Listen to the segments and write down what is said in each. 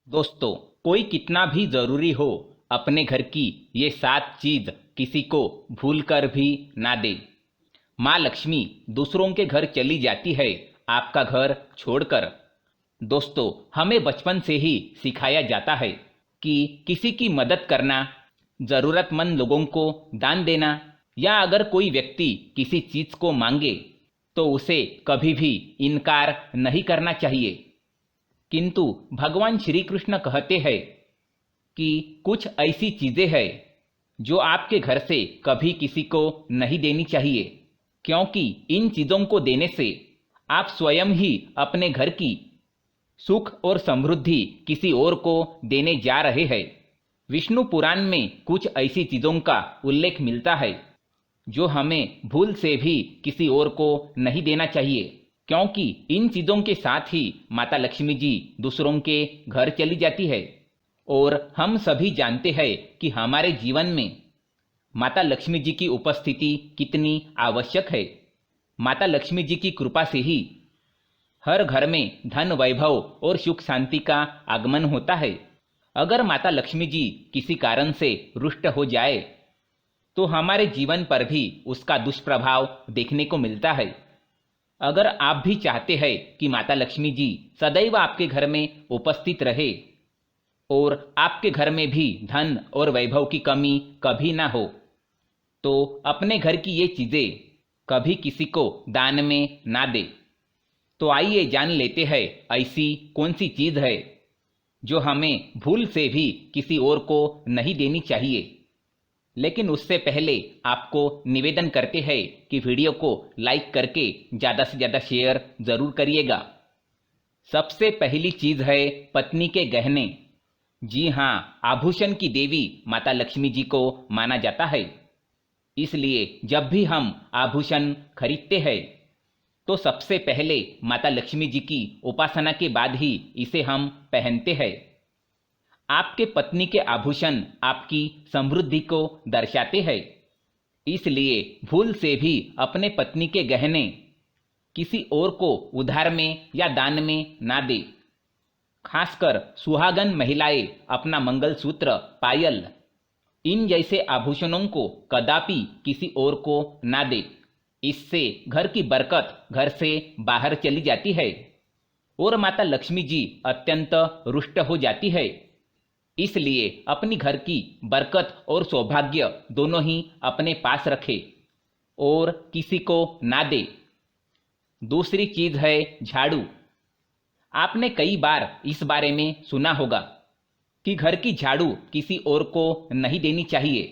दोस्तों, कोई कितना भी जरूरी हो, अपने घर की ये 7 चीज किसी को भूल कर भी ना दे। माँ लक्ष्मी दूसरों के घर चली जाती है, आपका घर छोड़कर। दोस्तों, हमें बचपन से ही सिखाया जाता है कि किसी की मदद करना, जरूरतमंद लोगों को दान देना, या अगर कोई व्यक्ति किसी चीज को मांगे तो उसे कभी भी इनकार नहीं करना चाहिए। किंतु भगवान श्री कृष्ण कहते हैं कि कुछ ऐसी चीजें हैं जो आपके घर से कभी किसी को नहीं देनी चाहिए, क्योंकि इन चीजों को देने से आप स्वयं ही अपने घर की सुख और समृद्धि किसी और को देने जा रहे हैं। विष्णु पुराण में कुछ ऐसी चीजों का उल्लेख मिलता है जो हमें भूल से भी किसी और को नहीं देना चाहिए, क्योंकि इन चीजों के साथ ही माता लक्ष्मी जी दूसरों के घर चली जाती है। और हम सभी जानते हैं कि हमारे जीवन में माता लक्ष्मी जी की उपस्थिति कितनी आवश्यक है। माता लक्ष्मी जी की कृपा से ही हर घर में धन, वैभव और सुख शांति का आगमन होता है। अगर माता लक्ष्मी जी किसी कारण से रुष्ट हो जाए तो हमारे जीवन पर भी उसका दुष्प्रभाव देखने को मिलता है। अगर आप भी चाहते हैं कि माता लक्ष्मी जी सदैव आपके घर में उपस्थित रहे और आपके घर में भी धन और वैभव की कमी कभी ना हो, तो अपने घर की ये चीजें कभी किसी को दान में ना दे। तो आइए जान लेते हैं ऐसी कौन सी चीज है जो हमें भूल से भी किसी और को नहीं देनी चाहिए। लेकिन उससे पहले आपको निवेदन करते हैं कि वीडियो को लाइक करके ज़्यादा से ज़्यादा शेयर ज़रूर करिएगा। सबसे पहली चीज़ है पत्नी के गहने। जी हाँ, आभूषण की देवी माता लक्ष्मी जी को माना जाता है। इसलिए जब भी हम आभूषण खरीदते हैं तो सबसे पहले माता लक्ष्मी जी की उपासना के बाद ही इसे हम पहनते हैं। आपके पत्नी के आभूषण आपकी समृद्धि को दर्शाते हैं, इसलिए भूल से भी अपने पत्नी के गहने किसी और को उधार में या दान में ना दे। खासकर सुहागन महिलाएं अपना मंगलसूत्र, पायल, इन जैसे आभूषणों को कदापि किसी और को ना दे। इससे घर की बरकत घर से बाहर चली जाती है और माता लक्ष्मी जी अत्यंत रुष्ट हो जाती है। इसलिए अपनी घर की बरकत और सौभाग्य दोनों ही अपने पास रखे और किसी को ना दे। दूसरी चीज है झाड़ू। आपने कई बार इस बारे में सुना होगा कि घर की झाड़ू किसी और को नहीं देनी चाहिए,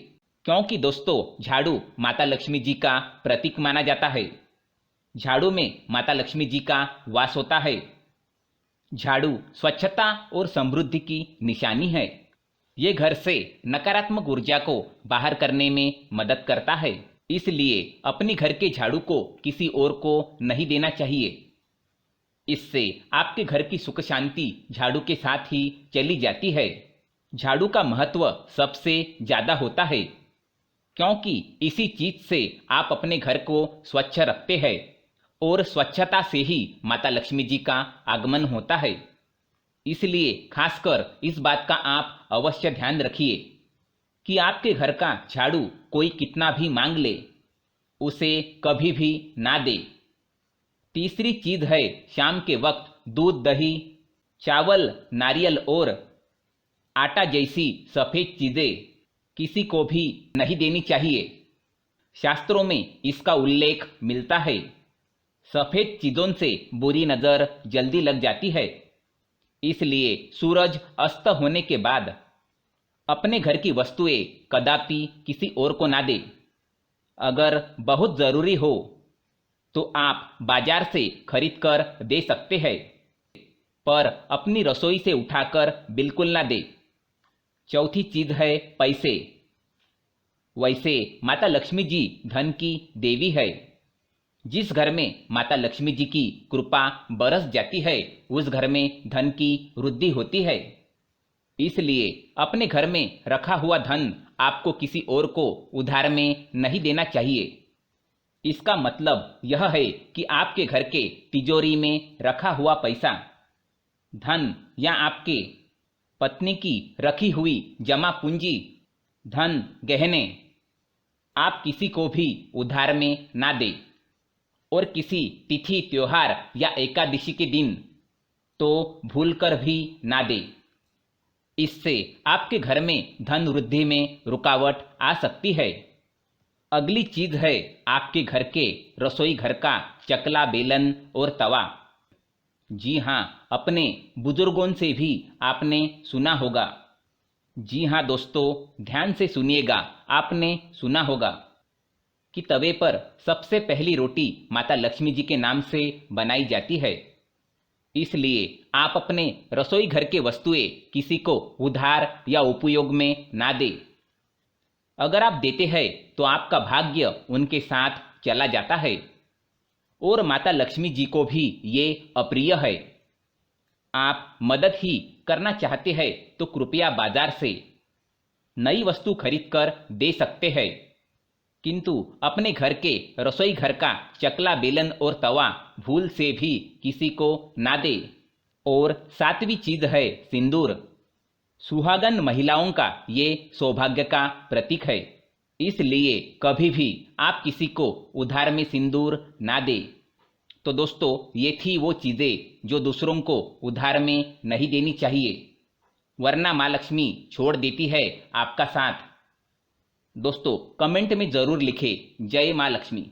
क्योंकि दोस्तों झाड़ू माता लक्ष्मी जी का प्रतीक माना जाता है। झाड़ू में माता लक्ष्मी जी का वास होता है। झाड़ू स्वच्छता और समृद्धि की निशानी है। ये घर से नकारात्मक ऊर्जा को बाहर करने में मदद करता है। इसलिए अपने घर के झाड़ू को किसी और को नहीं देना चाहिए। इससे आपके घर की सुख शांति झाड़ू के साथ ही चली जाती है। झाड़ू का महत्व सबसे ज्यादा होता है, क्योंकि इसी चीज से आप अपने घर को स्वच्छ रखते हैं और स्वच्छता से ही माता लक्ष्मी जी का आगमन होता है। इसलिए खासकर इस बात का आप अवश्य ध्यान रखिए कि आपके घर का झाड़ू कोई कितना भी मांग ले, उसे कभी भी ना दे। तीसरी चीज है शाम के वक्त दूध, दही, चावल, नारियल और आटा जैसी सफेद चीजें किसी को भी नहीं देनी चाहिए। शास्त्रों में इसका उल्लेख मिलता है। सफेद चीजों से बुरी नजर जल्दी लग जाती है। इसलिए सूरज अस्त होने के बाद अपने घर की वस्तुएं कदापि किसी और को ना दे। अगर बहुत जरूरी हो तो आप बाजार से खरीद कर दे सकते हैं, पर अपनी रसोई से उठाकर बिल्कुल ना दे। चौथी चीज है पैसे। वैसे माता लक्ष्मी जी धन की देवी है। जिस घर में माता लक्ष्मी जी की कृपा बरस जाती है, उस घर में धन की वृद्धि होती है। इसलिए अपने घर में रखा हुआ धन आपको किसी और को उधार में नहीं देना चाहिए। इसका मतलब यह है कि आपके घर के तिजोरी में रखा हुआ पैसा, धन या आपके पत्नी की रखी हुई जमा पूंजी, धन, गहने आप किसी को भी उधार में ना दें। और किसी तिथि, त्योहार या एकादशी के दिन तो भूलकर भी ना दें। इससे आपके घर में धन वृद्धि में रुकावट आ सकती है। अगली चीज है आपके घर के रसोई घर का चकला, बेलन और तवा। जी हाँ, अपने बुजुर्गों से भी आपने सुना होगा। जी हाँ दोस्तों, ध्यान से सुनिएगा। आपने सुना होगा कि तवे पर सबसे पहली रोटी माता लक्ष्मी जी के नाम से बनाई जाती है। इसलिए आप अपने रसोई घर के वस्तुएं किसी को उधार या उपयोग में ना दें। अगर आप देते हैं तो आपका भाग्य उनके साथ चला जाता है और माता लक्ष्मी जी को भी ये अप्रिय है। आप मदद ही करना चाहते हैं तो कृपया बाजार से नई वस्तु खरीदकर दे सकते हैं, किंतु अपने घर के रसोई घर का चकला, बेलन और तवा भूल से भी किसी को ना दे। और सातवीं चीज है सिंदूर। सुहागन महिलाओं का ये सौभाग्य का प्रतीक है, इसलिए कभी भी आप किसी को उधार में सिंदूर ना दे। तो दोस्तों, ये थी वो चीजें जो दूसरों को उधार में नहीं देनी चाहिए, वरना माँ लक्ष्मी छोड़ देती है आपका साथ। दोस्तों, कमेंट में जरूर लिखें जय माँ लक्ष्मी।